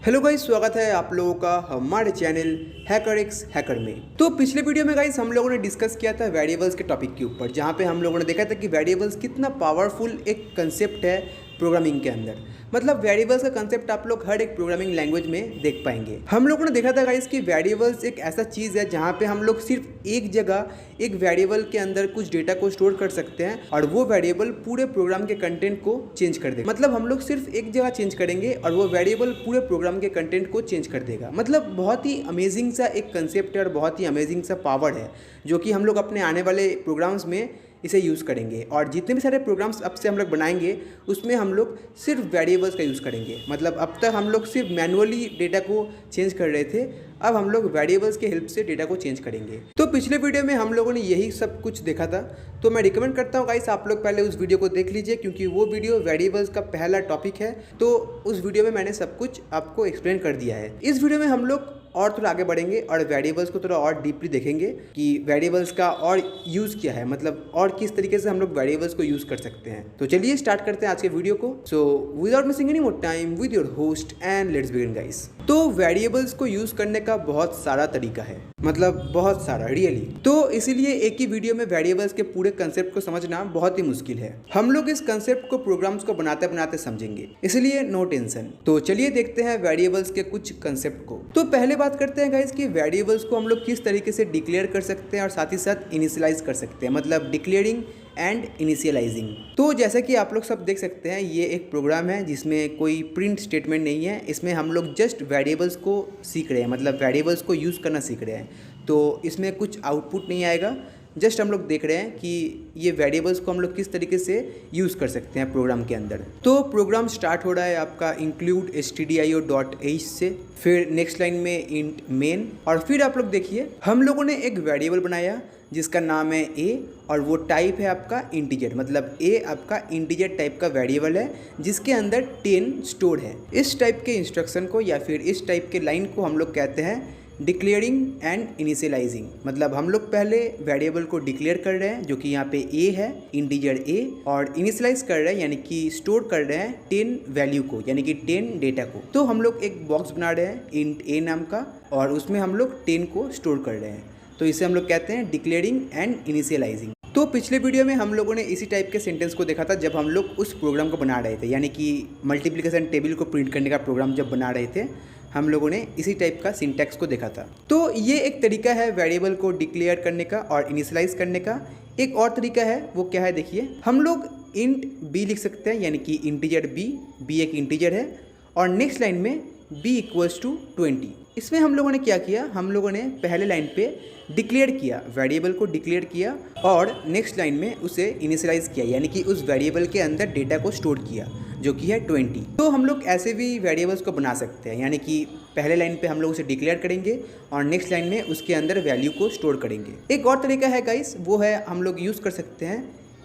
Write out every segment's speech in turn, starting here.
Hello guys, स्वागत है आप लोगों का हमारे चैनल हैकरएक्स हैकर में। तो पिछले वीडियो में गाइस हम लोगों ने डिस्कस किया था वेरिएबल्स के टॉपिक के ऊपर, जहां पे हम लोगों ने देखा था कि वेरिएबल्स कितना पावरफुल एक कंसेप्ट है प्रोग्रामिंग के अंदर। मतलब वेरिएबल्स का कंसेप्ट आप लोग हर एक प्रोग्रामिंग लैंग्वेज में देख पाएंगे। हम लोगों ने देखा था गाइस कि वेरिएबल्स एक ऐसा चीज़ है जहाँ पे हम लोग सिर्फ एक जगह एक वेरिएबल के अंदर कुछ डेटा को स्टोर कर सकते हैं और वो वेरिएबल पूरे प्रोग्राम के कंटेंट को चेंज कर देगा। मतलब हम लोग सिर्फ एक जगह चेंज करेंगे और वो वेरिएबल पूरे प्रोग्राम के कंटेंट को चेंज कर देगा। मतलब बहुत ही अमेजिंग सा एक कंसेप्ट है और बहुत ही अमेजिंग सा पावर है जो कि हम लोग अपने आने वाले प्रोग्राम्स में इसे यूज़ करेंगे। और जितने भी सारे प्रोग्राम्स अब से हम लोग बनाएंगे उसमें हम लोग सिर्फ वेरिएबल्स का यूज़ करेंगे। मतलब अब तक हम लोग सिर्फ मैनुअली डेटा को चेंज कर रहे थे, अब हम लोग वेरिएबल्स के हेल्प से डेटा को चेंज करेंगे। तो पिछले वीडियो में हम लोगों ने यही सब कुछ देखा था, तो मैं रिकमेंड करता हूँ गाइस आप लोग पहले उस वीडियो को देख लीजिए, क्योंकि वो वीडियो वेरिएबल्स का पहला टॉपिक है। तो उस वीडियो में मैंने सब कुछ आपको एक्सप्लेन कर दिया है। इस वीडियो में हम लोग और थोड़ा आगे बढ़ेंगे और वेरिएबल्स को थोड़ा और डीपली देखेंगे कि वेरिएबल्स का और यूज़ क्या है, मतलब और किस तरीके से हम लोग वेरिएबल्स को यूज़ कर सकते हैं। तो चलिए स्टार्ट करते हैं आज के वीडियो को। So without missing any more time with your host and let's begin guys. तो वेरिएबल्स को यूज़ करने का बहुत सारा तरीका है, मतलब बहुत सारा रियली। तो इसीलिए एक ही वीडियो में वेरिएबल्स के पूरे कंसेप्ट को समझना बहुत ही मुश्किल है। हम लोग इस कंसेप्ट को प्रोग्राम्स को बनाते बनाते समझेंगे, इसलिए नो टेंशन। तो चलिए देखते हैं वेरिएबल्स के कुछ कंसेप्ट को। तो पहले बात करते हैं गाइस कि वेरिएबल्स को हम लोग किस तरीके से डिक्लेयर कर सकते हैं और साथ ही साथ इनिशियलाइज कर सकते हैं, मतलब डिक्लेयरिंग एंड इनिशियलाइजिंग। तो जैसा कि आप लोग सब देख सकते हैं, ये एक प्रोग्राम है जिसमें कोई प्रिंट स्टेटमेंट नहीं है। इसमें हम लोग जस्ट वेरिएबल्स को सीख रहे हैं, मतलब वेरिएबल्स को यूज़ करना सीख रहे हैं। तो इसमें कुछ आउटपुट नहीं आएगा, जस्ट हम लोग देख रहे हैं कि ये वेरिएबल्स को हम लोग किस तरीके से यूज़ कर सकते हैं प्रोग्राम के अंदर। तो प्रोग्राम स्टार्ट हो रहा है आपका इंक्लूड stdio.h से, फिर नेक्स्ट लाइन में इंट मेन, और फिर आप लोग देखिए हम लोगों ने एक वेरिएबल बनाया जिसका नाम है a और वो टाइप है आपका इंटीजर। मतलब a आपका इंटीजर टाइप का वेरिएबल है जिसके अंदर 10 स्टोर्ड है। इस टाइप के इंस्ट्रक्शन को या फिर इस टाइप के लाइन को हम लोग कहते हैं डिक्लेयरिंग एंड इनिशियलाइजिंग। मतलब हम लोग पहले वेरिएबल को डिक्लेयर कर रहे हैं जो कि यहाँ पे a है, इंटीजर a, और इनिशियलाइज कर रहे हैं यानी कि स्टोर कर रहे हैं 10 वैल्यू को, यानी कि 10 डेटा को। तो हम लोग एक बॉक्स बना रहे हैं इंट a नाम का और उसमें हम लोग 10 को स्टोर कर रहे हैं। तो इसे हम लोग कहते हैं डिक्लेयरिंग एंड इनिशियलाइजिंग। तो पिछले वीडियो में हम लोगों ने इसी टाइप के सेंटेंस को देखा था जब हम लोग उस प्रोग्राम को बना रहे थे, यानी कि मल्टीप्लिकेशन टेबल को प्रिंट करने का प्रोग्राम जब बना रहे थे हम लोगों ने इसी टाइप का सिंटैक्स को देखा था। तो ये एक तरीका है वेरिएबल को डिक्लेयर करने का और इनिशियलाइज करने का। एक और तरीका है, वो क्या है देखिए, हम लोग इंट b लिख सकते हैं, यानी कि इंटीजर b एक इंटीजर है, और नेक्स्ट लाइन में b इक्वल्स टू 20। इसमें हम लोगों ने क्या किया, हम लोगों ने पहले लाइन पे डिक्लेयर किया, वेरिएबल को डिक्लेयर किया और नेक्स्ट लाइन में उसे इनिशियलाइज किया, यानी कि उस वेरिएबल के अंदर डेटा को स्टोर किया जो कि है 20। तो हम लोग ऐसे भी वेरिएबल्स को बना सकते हैं, यानी कि पहले लाइन पे हम लोग उसे डिक्लेयर करेंगे और नेक्स्ट लाइन में उसके अंदर वैल्यू को स्टोर करेंगे। एक और तरीका है गाइस, वो है हम लोग यूज़ कर सकते हैं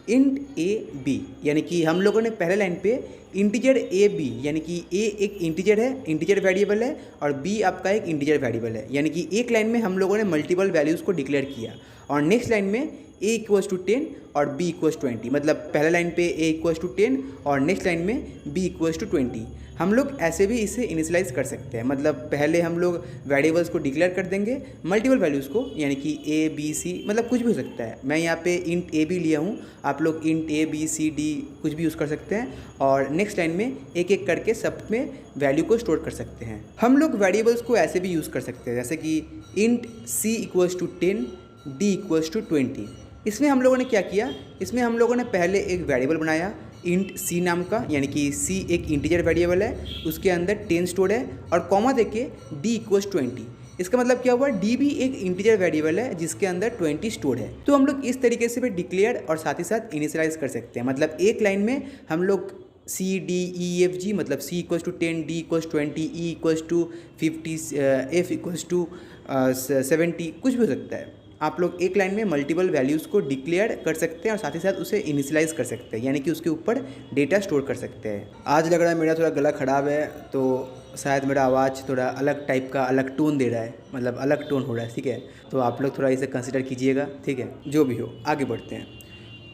इंट a b, यानी कि हम लोगों ने पहले लाइन पे इंटीजर a b, यानी कि a एक इंटीजर है, इंटीजर वेरिएबल है, और b आपका एक इंटीजर वेरिएबल है, यानी कि एक लाइन में हम लोगों ने मल्टीपल वैल्यूज़ को डिक्लेयर किया और नेक्स्ट लाइन में a इक्वल्स टू 10 और b इक्वल्स 20। मतलब पहले लाइन पे a इक्वल्स टू 10 और नेक्स्ट लाइन में b इक्वल्स टू 20। हम लोग ऐसे भी इसे इनिशियलाइज कर सकते हैं, मतलब पहले हम लोग वेरिएबल्स को डिक्लेयर कर देंगे मल्टीपल वैल्यूज़ को, यानी कि a b c, मतलब कुछ भी हो सकता है। मैं यहाँ पे इंट a भी लिया हूँ, आप लोग int a b c d कुछ भी यूज़ कर सकते हैं और नेक्स्ट लाइन में एक एक करके सब में वैल्यू को स्टोर कर सकते हैं। हम लोग वेरिएबल्स को ऐसे भी यूज़ कर सकते हैं, जैसे कि int c equals to 10 d equals to 20। इसमें हम लोगों ने क्या किया, इसमें हम लोगों ने पहले एक वेरिएबल बनाया इंट c नाम का, यानी कि c एक इंटीजर वेरिएबल है, उसके अंदर 10 स्टोर है और कॉमा देके d इक्वल्स 20। इसका मतलब क्या हुआ, d भी एक इंटीजर वेरिएबल है जिसके अंदर 20 स्टोर है। तो हम लोग इस तरीके से भी डिक्लेयर और साथ ही साथ इनिशियलाइज कर सकते हैं। मतलब एक लाइन में हम लोग c d e f g, मतलब c equals to 10, d equals 20, e equals to 50, f equals to 70, कुछ भी हो सकता है। आप लोग एक लाइन में मल्टीपल वैल्यूज़ को डिक्लेयर कर सकते हैं और साथ ही साथ उसे इनिशियलाइज कर सकते हैं, यानी कि उसके ऊपर डेटा स्टोर कर सकते हैं। आज लग रहा है मेरा थोड़ा गला ख़राब है, तो शायद मेरा आवाज़ थोड़ा अलग टाइप का अलग टोन दे रहा है, मतलब अलग टोन हो रहा है, ठीक है। तो आप लोग थोड़ा इसे कंसिडर कीजिएगा, ठीक है। जो भी हो आगे बढ़ते हैं।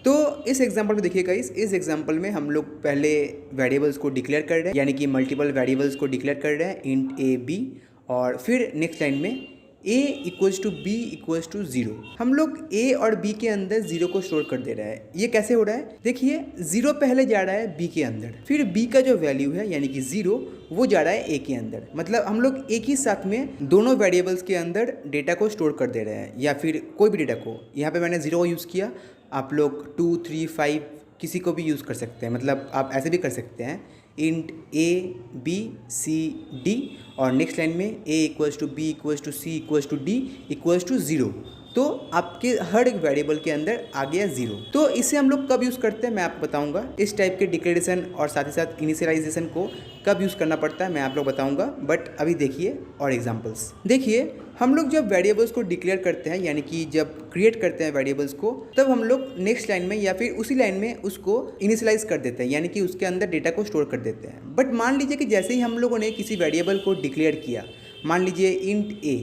तो इस एग्जांपल में देखिए गाइस, इस एग्जांपल में हम लोग पहले वेरिएबल्स को डिक्लेयर कर रहे हैं, यानी कि मल्टीपल वेरिएबल्स को डिक्लेयर कर रहे हैं इंट ए बी, और फिर नेक्स्ट लाइन में a equals to B equals to 0। हम लोग a और b के अंदर 0 को स्टोर कर दे रहा है। ये कैसे हो रहा है? देखिए 0 पहले जा रहा है b के अंदर, फिर b का जो वैल्यू है यानी कि 0 वो जा रहा है a के अंदर। मतलब हम लोग एक ही साथ में दोनों वेरिएबल्स के अंदर डेटा को स्टोर कर दे रहे हैं, या फिर कोई भी डेटा को। यहाँ पे मैंने 0 को यूज़ किया, आप लोग 2, 3, 5 किसी को भी यूज़ कर सकते हैं। मतलब आप ऐसे भी कर सकते हैं int A B C D, और नेक्स्ट लाइन में a equals to B equals to C equals to D equals to 0। तो आपके हर एक वेरिएबल के अंदर आ गया 0। तो इसे हम लोग कब यूज़ करते हैं मैं आपको बताऊंगा। इस टाइप के डिक्लेरेशन और साथ ही साथ इनिशियलाइजेशन को कब यूज़ करना पड़ता है मैं आप लोग बताऊंगा। बट अभी देखिए और एग्जांपल्स। देखिए हम लोग जब वेरिएबल्स को डिक्लेयर करते हैं, यानी कि जब क्रिएट करते हैं वेरिएबल्स को, तब हम लोग नेक्स्ट लाइन में या फिर उसी लाइन में उसको इनिशियलाइज कर देते हैं, यानी कि उसके अंदर डेटा को स्टोर कर देते हैं। बट मान लीजिए कि जैसे ही हम लोगों ने किसी वेरिएबल को डिक्लेयर किया, मान लीजिए इंट ए,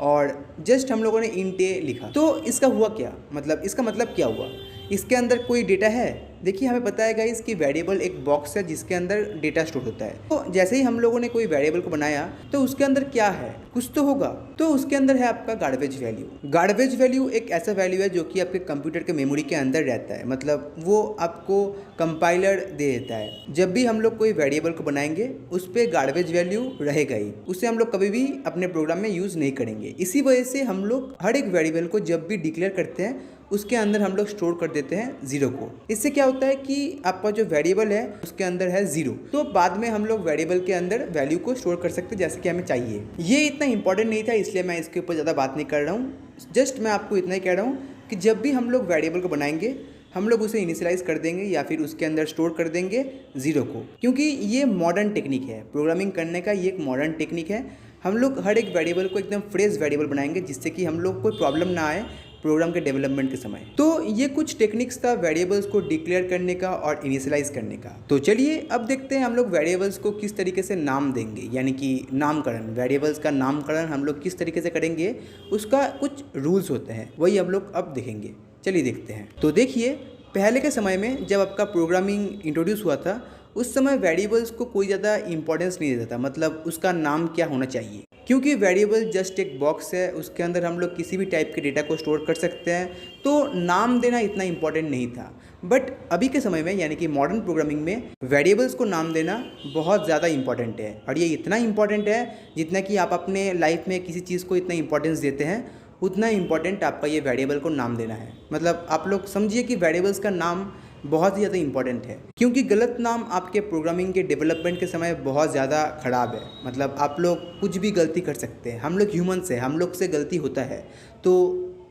और जस्ट हम लोगों ने इंट ए लिखा, तो इसका हुआ क्या? मतलब इसका मतलब क्या हुआ? इसके अंदर कोई डेटा है? देखिए हमें पता है गाइस कि वेरिएबल एक बॉक्स है जिसके अंदर डेटा स्टोर होता है। तो जैसे ही हम लोगों ने कोई वेरिएबल को बनाया तो उसके अंदर क्या है? कुछ तो होगा। तो उसके अंदर है आपका गार्बेज वैल्यू। गार्बेज वैल्यू एक ऐसा वैल्यू है जो कि आपके कंप्यूटर के मेमोरी के अंदर रहता है। मतलब वो आपको कंपाइलर दे देता है। जब भी हम लोग कोई वेरिएबल को बनाएंगे उस पर गार्बेज वैल्यू रहेगा ही, उसे हम लोग कभी भी अपने प्रोग्राम में यूज़ नहीं करेंगे। इसी वजह से हम लोग हर एक वेरिएबल को जब भी डिक्लेयर करते हैं उसके अंदर हम लोग स्टोर कर देते हैं 0 को। इससे क्या होता है कि आपका जो वेरिएबल है उसके अंदर है 0, तो बाद में हम लोग वेरिएबल के अंदर वैल्यू को स्टोर कर सकते हैं जैसे कि हमें चाहिए। ये इतना इंपॉर्टेंट नहीं था इसलिए मैं इसके ऊपर ज़्यादा बात नहीं कर रहा हूँ। जस्ट मैं आपको इतना ही कह रहा हूँ कि जब भी हम लोग वेरिएबल को बनाएंगे हम लोग उसे इनिशियलाइज कर देंगे या फिर उसके अंदर स्टोर कर देंगे 0 को, क्योंकि ये मॉडर्न टेक्निक है प्रोग्रामिंग करने का। ये एक मॉडर्न टेक्निक है। हम लोग हर एक वेरिएबल को एकदम फ्रेश वेरिएबल बनाएंगे जिससे कि हम लोग कोई प्रॉब्लम ना आए प्रोग्राम के डेवलपमेंट के समय। तो ये कुछ टेक्निक्स था वेरिएबल्स को डिक्लेयर करने का और इनिशियलाइज करने का। तो चलिए अब देखते हैं हम लोग वेरिएबल्स को किस तरीके से नाम देंगे, यानी कि नामकरण। वेरिएबल्स का नामकरण हम लोग किस तरीके से करेंगे, उसका कुछ रूल्स होते हैं, वही हम लोग अब देखेंगे। चलिए देखते हैं। तो देखिए पहले के समय में जब आपका प्रोग्रामिंग इंट्रोड्यूस हुआ था उस समय वेरिएबल्स को कोई ज़्यादा इंपॉर्टेंस नहीं देता था। मतलब उसका नाम क्या होना चाहिए, क्योंकि वेरिएबल जस्ट एक बॉक्स है, उसके अंदर हम लोग किसी भी टाइप के डेटा को स्टोर कर सकते हैं, तो नाम देना इतना इंपॉर्टेंट नहीं था। बट अभी के समय में यानी कि मॉडर्न प्रोग्रामिंग में वेरिएबल्स को नाम देना बहुत ज़्यादा इंपॉर्टेंट है। और ये इतना इंपॉर्टेंट है जितना कि आप अपने लाइफ में किसी चीज़ को इतना इंपॉर्टेंस देते हैं उतना इंपॉर्टेंट आपका ये वेरिएबल को नाम देना है। मतलब आप लोग समझिए कि वेरिएबल्स का नाम बहुत ही ज़्यादा इंपॉर्टेंट है, क्योंकि गलत नाम आपके प्रोग्रामिंग के डेवलपमेंट के समय बहुत ज़्यादा ख़राब है। मतलब आप लोग कुछ भी गलती कर सकते हैं। हम लोग ह्यूमन्स हैं, हम लोग से गलती होता है, तो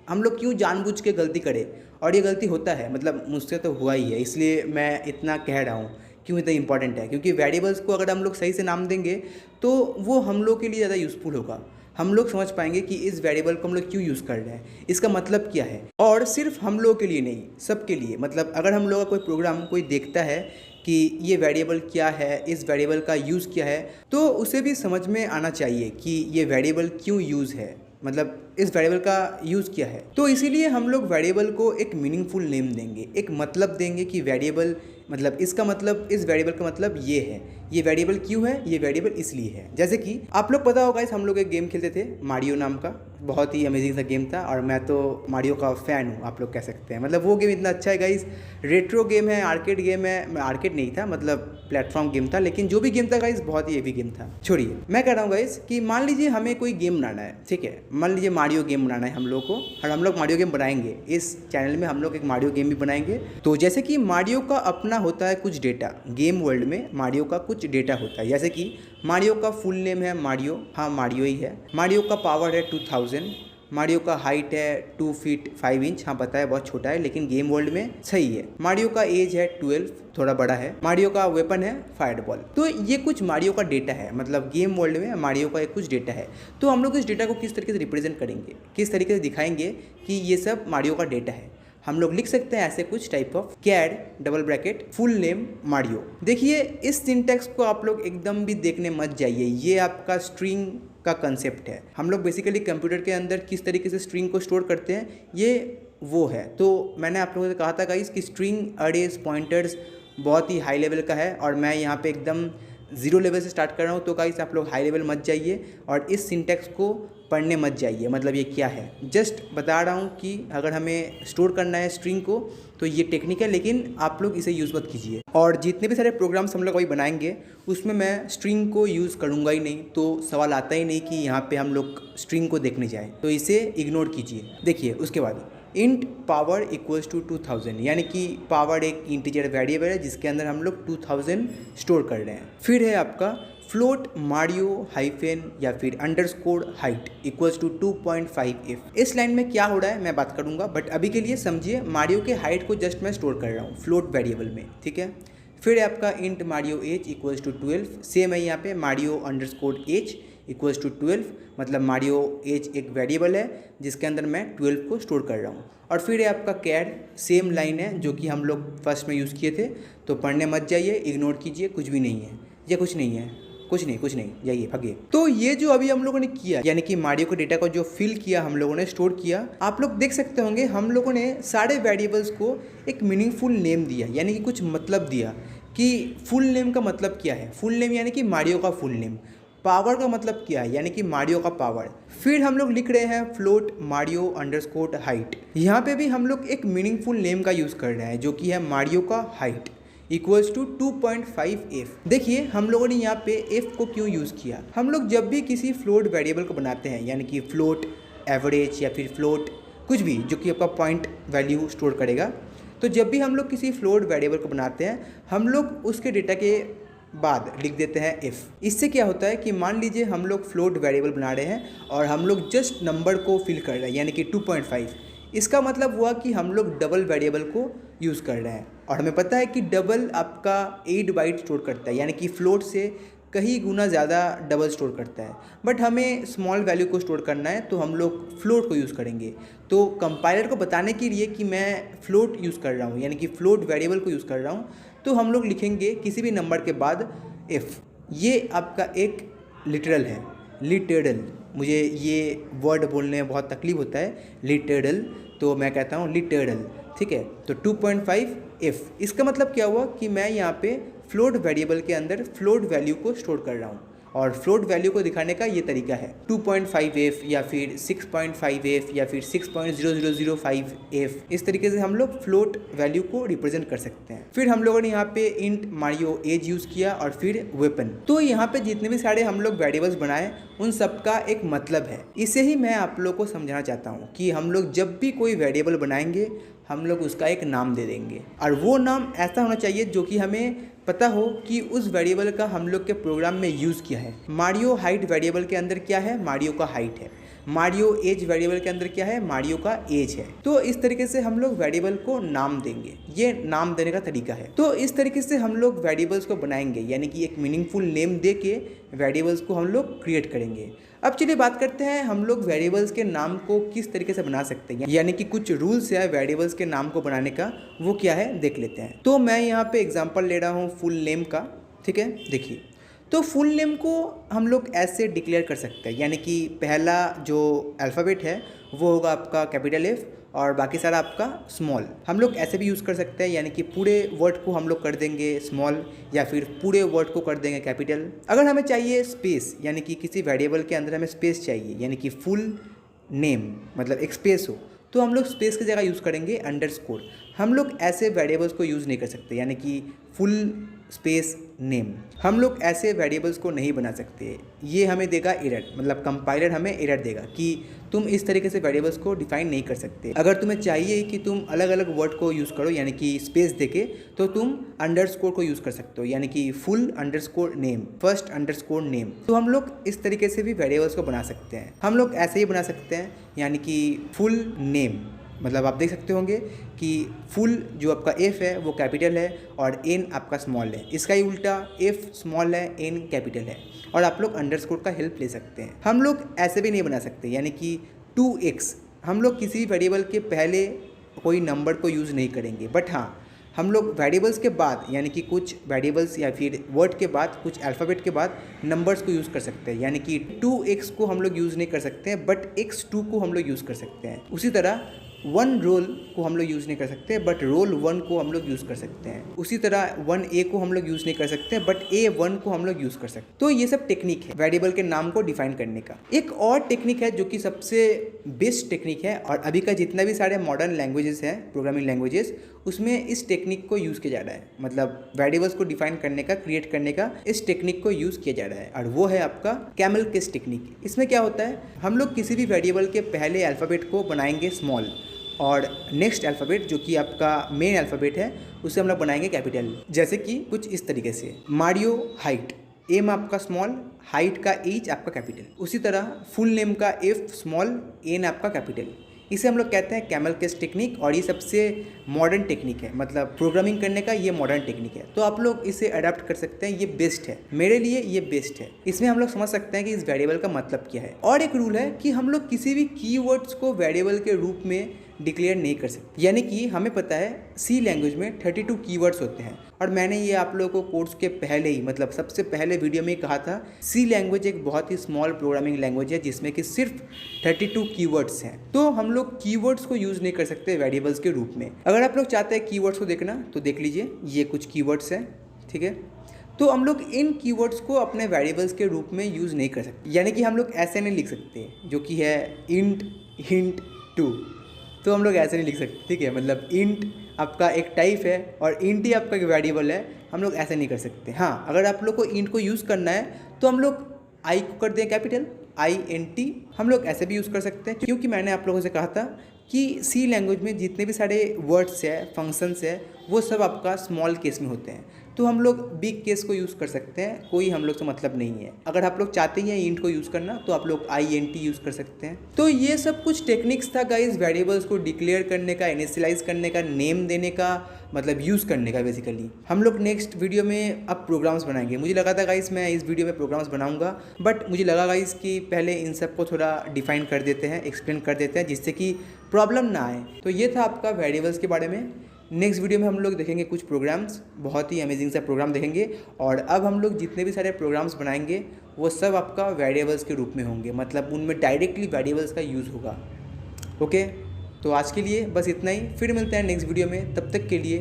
हम लोग क्यों जानबूझ के गलती करें, और ये गलती होता है। मतलब मुझसे तो हुआ ही है, इसलिए मैं इतना कह रहा हूँ क्यों इतना इंपॉर्टेंट है। क्योंकि वेरिएबल्स को अगर हम लोग सही से नाम देंगे तो वो हम लोग के लिए ज़्यादा यूज़फुल होगा। हम लोग समझ पाएंगे कि इस वेरिएबल को हम लोग क्यों यूज़ कर रहे हैं, इसका मतलब क्या है। और सिर्फ हम लोगों के लिए नहीं, सबके लिए। मतलब अगर हम लोग का कोई प्रोग्राम कोई देखता है कि ये वेरिएबल क्या है, इस वेरिएबल का यूज़ क्या है, तो उसे भी समझ में आना चाहिए कि ये वेरिएबल क्यों यूज़ है, मतलब इस वेरिएबल का यूज़ क्या है। तो इसीलिए हम लोग वेरिएबल को एक मीनिंगफुल नेम देंगे, एक मतलब देंगे कि वेरिएबल मतलब इसका मतलब, इस वेरिएबल का मतलब ये है, ये वेरिएबल क्यों है, ये वेरिएबल इसलिए है। जैसे कि आप लोग पता होगा हम लोग एक गेम खेलते थे मारियो नाम का, बहुत ही अमेजिंग सा गेम था और मैं तो मारियो का फ़ैन हूँ, आप लोग कह सकते हैं। मतलब वो गेम इतना अच्छा है गाइस, रेट्रो गेम है, आर्केड गेम है। मैं आर्केड नहीं था, मतलब प्लेटफॉर्म गेम था, लेकिन जो भी गेम था गाइस बहुत ही हेवी गेम था। छोड़िए, मैं कह रहा हूँ गाइस कि मान लीजिए हमें कोई गेम बनाना है, ठीक है, मान लीजिए मारियो गेम बनाना है हम लोग को, और हम लोग मारियो गेम बनाएंगे। इस चैनल में हम लोग एक मारियो गेम भी बनाएंगे। तो जैसे कि मारियो का अपना होता है कुछ डेटा, गेम वर्ल्ड में मारियो का कुछ डेटा होता है। जैसे कि मारियो का फुल नेम है मारियो, हाँ मारियो ही है। मारियो का पावर है 2000, मारियो का हाइट है 2 फीट 5 इंच, हाँ पता है बहुत छोटा है लेकिन गेम वर्ल्ड में सही है। मारियो का एज है 12, थोड़ा बड़ा है। मारियो का वेपन है फायरबॉल। तो ये कुछ मारियो का डेटा है, मतलब गेम वर्ल्ड में मारियो का एक कुछ डेटा है। तो हम लोग इस डेटा को किस तरीके से रिप्रेजेंट करेंगे, किस तरीके से दिखाएंगे कि ये सब मारियो का डेटा है। हम लोग लिख सकते हैं ऐसे कुछ type of cad double bracket full name Mario. देखिए इस सिंटैक्स को आप लोग एकदम भी देखने मत जाइए, ये आपका स्ट्रिंग का कंसेप्ट है। हम लोग बेसिकली कंप्यूटर के अंदर किस तरीके से स्ट्रिंग को स्टोर करते हैं ये वो है। तो मैंने आप लोगों से कहा था गाइस कि स्ट्रिंग, अरेज, पॉइंटर्स बहुत ही हाई लेवल का है और मैं यहाँ पे एकदम ज़ीरो लेवल से स्टार्ट कर रहा हूँ। तो गाइस आप लोग हाई लेवल मत जाइए और इस सिंटैक्स को पढ़ने मत जाइए। मतलब ये क्या है, जस्ट बता रहा हूँ कि अगर हमें स्टोर करना है स्ट्रिंग को तो ये टेक्निक है, लेकिन आप लोग इसे यूज़ मत कीजिए। और जितने भी सारे प्रोग्राम्स हम लोग अभी बनाएंगे उसमें मैं स्ट्रिंग को यूज़ करूँगा ही नहीं, तो सवाल आता ही नहीं कि यहाँ पे हम लोग स्ट्रिंग को देखने जाएँ, तो इसे इग्नोर कीजिए। देखिए उसके बाद इंट पावर इक्वल्स टू 2000, यानी कि पावर एक इंटीजर वेरिएबल है जिसके अंदर हम लोग 2000 स्टोर कर रहे हैं। फिर है आपका फ्लोट मारियो हाइफेन या फिर underscore height equals to 2.5f। इस लाइन में क्या हो रहा है मैं बात करूंगा, बट अभी के लिए समझिए मारियो के हाइट को जस्ट मैं स्टोर कर रहा हूँ फ्लोट वेरिएबल में, ठीक है। फिर है आपका int Mario age equals to 12, same है यहाँ पे Mario underscore age equals to 12, मतलब मारियो एज एक वेरिएबल है जिसके अंदर मैं 12 को स्टोर कर रहा हूँ। और फिर है आपका कैड, सेम लाइन है जो कि हम लोग फर्स्ट में यूज़ किए थे, तो पढ़ने मत जाइए, इग्नोर कीजिए, कुछ भी नहीं है, ये कुछ नहीं है, कुछ नहीं, जाइए भागिए। तो ये जो अभी हम लोगों ने किया, यानी कि मारियो के डेटा को जो फिल किया हम लोगों ने, स्टोर किया, आप लोग देख सकते होंगे हम लोगों ने सारे वेरिएबल्स को एक मीनिंगफुल नेम दिया, यानी कि कुछ मतलब दिया कि फुल नेम का मतलब क्या है। फुल नेम यानी कि मारियो का फुल नेम। पावर का मतलब क्या है, यानी कि मारियो का पावर। फिर हम लोग लिख रहे हैं फ्लोट मारियो अंडरस्कोर हाइट। यहाँ पे भी हम लोग एक मीनिंगफुल नेम का यूज़ कर रहे हैं जो कि है मारियो का हाइट इक्वल्स टू 2.5f। देखिए हम लोगों ने यहाँ पे f को क्यों यूज़ किया। हम लोग जब भी किसी फ्लोट वेरिएबल को बनाते हैं, यानी कि फ्लोट एवरेज या फिर फ्लोट कुछ भी जो कि आपका पॉइंट वैल्यू स्टोर करेगा, तो जब भी हम लोग किसी फ्लोट वेरिएबल को बनाते हैं हम लोग उसके डेटा के बाद लिख देते हैं f। इससे क्या होता है कि मान लीजिए हम लोग फ्लोट वेरिएबल बना रहे हैं और हम लोग जस्ट नंबर को फिल कर रहे हैं, यानी कि 2.5। इसका मतलब हुआ कि हम लोग डबल वेरिएबल को यूज़ कर रहे हैं और हमें पता है कि डबल आपका 8 बाइट स्टोर करता है, यानी कि फ्लोट से कहीं गुना ज़्यादा डबल स्टोर करता है। बट हमें स्मॉल वैल्यू को स्टोर करना है तो हम लोग फ्लोट को यूज़ करेंगे। तो कंपाइलर को बताने के लिए कि मैं फ्लोट यूज़ कर रहा हूँ, यानी कि फ्लोट वेरिएबल को यूज़ कर रहा हूँ, तो हम लोग लिखेंगे किसी भी नंबर के बाद f। ये आपका एक लिटरल है, लिटरल। मुझे ये वर्ड बोलने में बहुत तकलीफ होता है, लिटरल, तो मैं कहता हूँ लिटरल, ठीक है। तो 2.5f, इसका मतलब क्या हुआ कि मैं यहाँ पे फ्लोट वेरिएबल के अंदर फ्लोट वैल्यू को स्टोर कर रहा हूँ और फ्लोट वैल्यू को दिखाने का ये तरीका है 2.5f या फिर 6.5f या फिर 6.0005f। इस तरीके से हम लोग फ्लोट वैल्यू को रिप्रेजेंट कर सकते हैं। फिर हम लोगों ने यहाँ पे इंट मारियो एज यूज़ किया और फिर वेपन। तो यहाँ पे जितने भी सारे हम लोग वेरिएबल्स बनाए उन सब का एक मतलब है। इसे ही मैं आप लोग को समझाना चाहता हूँ कि हम लोग जब भी कोई वेरिएबल बनाएंगे हम लोग उसका एक नाम दे देंगे और वो नाम ऐसा होना चाहिए जो कि हमें पता हो कि उस वेरिएबल का हम लोग के प्रोग्राम में यूज़ किया है। मारियो हाइट वेरिएबल के अंदर क्या है, मारियो का हाइट है। मारियो एज वेरिएबल के अंदर क्या है, मारियो का एज है। तो इस तरीके से हम लोग वेरिएबल को नाम देंगे, ये नाम देने का तरीका है। तो इस तरीके से हम लोग वेरिएबल्स को बनाएंगे, यानी कि एक मीनिंगफुल नेम दे के वेरिएबल्स को हम लोग क्रिएट करेंगे। अब चलिए बात करते हैं हम लोग वेरिएबल्स के नाम को किस तरीके से बना सकते हैं, यानी कि कुछ रूल्स है वेरिएबल्स के नाम को बनाने का, वो क्या है देख लेते हैं। तो मैं यहाँ पे एग्जांपल ले रहा हूँ फुल नेम का, ठीक है। देखिए तो फुल नेम को हम लोग ऐसे डिक्लेयर कर सकते हैं, यानी कि पहला जो अल्फ़ाबेट है वो होगा आपका कैपिटल F और बाकी सारा आपका स्मॉल। हम लोग ऐसे भी यूज़ कर सकते हैं, यानी कि पूरे वर्ड को हम लोग कर देंगे स्मॉल या फिर पूरे वर्ड को कर देंगे कैपिटल। अगर हमें चाहिए स्पेस, यानी कि किसी वेरिएबल के अंदर हमें स्पेस चाहिए, यानी कि फुल नेम मतलब एक स्पेस हो, तो हम लोग स्पेस की जगह यूज़ करेंगे अंडरस्कोर। हम लोग ऐसे वेरिएबल्स को यूज़ नहीं कर सकते, यानी कि फुल स्पेस नेम। हम लोग ऐसे वेरिएबल्स को नहीं बना सकते, ये हमें देगा एरर, मतलब कंपाइलर हमें एरर देगा कि तुम इस तरीके से वेरिएबल्स को डिफाइन नहीं कर सकते। अगर तुम्हें चाहिए कि तुम अलग अलग वर्ड को यूज़ करो, यानी कि स्पेस देके, तो तुम अंडरस्कोर को यूज़ कर सकते हो, यानी कि full underscore name, first underscore name. तो हम लोग इस तरीके से भी वेरिएबल्स को बना सकते हैं। हम लोग ऐसे ही बना सकते हैं, यानी कि फुल नेम, मतलब आप देख सकते होंगे कि फुल जो आपका F है वो कैपिटल है और N आपका स्मॉल है। इसका ही उल्टा F स्मॉल है, N कैपिटल है। और आप लोग अंडरस्कोर का हेल्प ले सकते हैं। हम लोग ऐसे भी नहीं बना सकते, यानी कि 2x, हम लोग किसी वेरिएबल के पहले कोई नंबर को यूज़ नहीं करेंगे, बट हाँ हम लोग वेरिएबल्स के बाद, यानी कि कुछ वेरिएबल्स या फिर वर्ड के बाद, कुछ अल्फ़ाबेट के बाद नंबर्स को यूज़ कर सकते हैं, यानी कि 2x को हम लोग यूज़ नहीं कर सकते हैं, बट x2 को हम लोग यूज़ कर सकते हैं। उसी तरह वन रोल को हम लोग यूज़ नहीं कर सकते बट रोल वन को हम लोग यूज़ कर सकते हैं। उसी तरह वन ए को हम लोग यूज़ नहीं कर सकते बट ए वन को हम लोग यूज़ कर सकते हैं। तो ये सब टेक्निक है वेरिएबल के नाम को डिफाइन करने का। एक और टेक्निक है जो कि सबसे बेस्ट टेक्निक है और अभी का जितना भी सारे मॉडर्न लैंग्वेजेस हैं, प्रोग्रामिंग लैंग्वेजेस, उसमें इस टेक्निक को यूज़ किया जा रहा है। मतलब वेरिएबल्स को डिफाइन करने का, क्रिएट करने का इस टेक्निक को यूज़ किया जा रहा है और वो है आपका कैमल केस टेक्निक। इसमें क्या होता है, हम लोग किसी भी वेरिएबल के पहले अल्फ़ाबेट को बनाएंगे स्मॉल और नेक्स्ट अल्फ़ाबेट जो कि आपका मेन अल्फ़ाबेट है उसे हम लोग बनाएंगे कैपिटल। जैसे कि कुछ इस तरीके से मारियो हाइट, एम आपका स्मॉल, हाइट का एच आपका कैपिटल। उसी तरह फुल नेम का एफ स्मॉल, एन आपका कैपिटल। इसे हम लोग कहते हैं कैमल केस टेक्निक और ये सबसे मॉडर्न टेक्निक है। मतलब प्रोग्रामिंग करने का ये मॉडर्न टेक्निक है, तो आप लोग इसे अडॉप्ट कर सकते हैं। ये बेस्ट है, मेरे लिए ये बेस्ट है। इसमें हम लोग समझ सकते हैं कि इस वेरिएबल का मतलब क्या है। और एक रूल है कि हम लोग किसी भी कीवर्ड्स को वेरिएबल के रूप में डिक्लेयर नहीं कर सकते। यानी कि हमें पता है सी लैंग्वेज में 32 कीवर्ड्स होते हैं और मैंने ये आप लोगों को कोर्स के पहले ही, मतलब सबसे पहले वीडियो में ही कहा था, सी लैंग्वेज एक बहुत ही स्मॉल प्रोग्रामिंग लैंग्वेज है जिसमें कि सिर्फ 32 कीवर्ड्स हैं। तो हम लोग कीवर्ड्स को यूज़ नहीं कर सकते वेरिएबल्स के रूप में। अगर आप लोग चाहते हैं कीवर्ड्स को देखना तो देख लीजिए, ये कुछ कीवर्ड्स हैं, ठीक है। तो हम लोग इन कीवर्ड्स को अपने वेरिएबल्स के रूप में यूज़ नहीं कर सकते। यानी कि हम लोग ऐसे नहीं लिख सकते जो कि है इंट हिंट 2, तो हम लोग ऐसे नहीं लिख सकते, ठीक है। मतलब इंट आपका एक टाइप है और इंट ही आपका एक वेरिएबल है, हम लोग ऐसे नहीं कर सकते। हाँ, अगर आप लोग को इंट को यूज़ करना है तो हम लोग आई को कर दें कैपिटल, INT। हम लोग ऐसे भी यूज़ कर सकते हैं क्योंकि मैंने आप लोगों से कहा था कि सी लैंग्वेज में जितने भी सारे वर्ड्स है, फंक्शंस है, वो सब आपका स्मॉल केस में होते हैं। तो हम लोग बिग केस को यूज़ कर सकते हैं, कोई हम लोग से मतलब नहीं है। अगर आप लोग चाहते हैं इंट को यूज़ करना तो आप लोग INT यूज़ कर सकते हैं। तो ये सब कुछ टेक्निक्स था गाइस, वेरिएबल्स को डिक्लेयर करने का, इनिशियलाइज करने का, नेम देने का, मतलब यूज़ करने का बेसिकली। हम लोग नेक्स्ट वीडियो में अब प्रोग्राम्स बनाएंगे। मुझे लगा था गाइस मैं इस वीडियो में प्रोग्राम्स बनाऊंगा, बट मुझे लगा गाइस कि पहले इन सब को थोड़ा डिफाइन कर देते हैं, एक्सप्लेन कर देते हैं, जिससे कि प्रॉब्लम ना आए। तो ये था आपका वेरिएबल्स के बारे में। नेक्स्ट वीडियो में हम लोग देखेंगे कुछ प्रोग्राम्स, बहुत ही अमेजिंग सा प्रोग्राम देखेंगे। और अब हम लोग जितने भी सारे प्रोग्राम्स बनाएंगे वो सब आपका वेरिएबल्स के रूप में होंगे, मतलब उनमें डायरेक्टली वेरिएबल्स का यूज़ होगा। ओके, तो आज के लिए बस इतना ही, फिर मिलते हैं नेक्स्ट वीडियो में। तब तक के लिए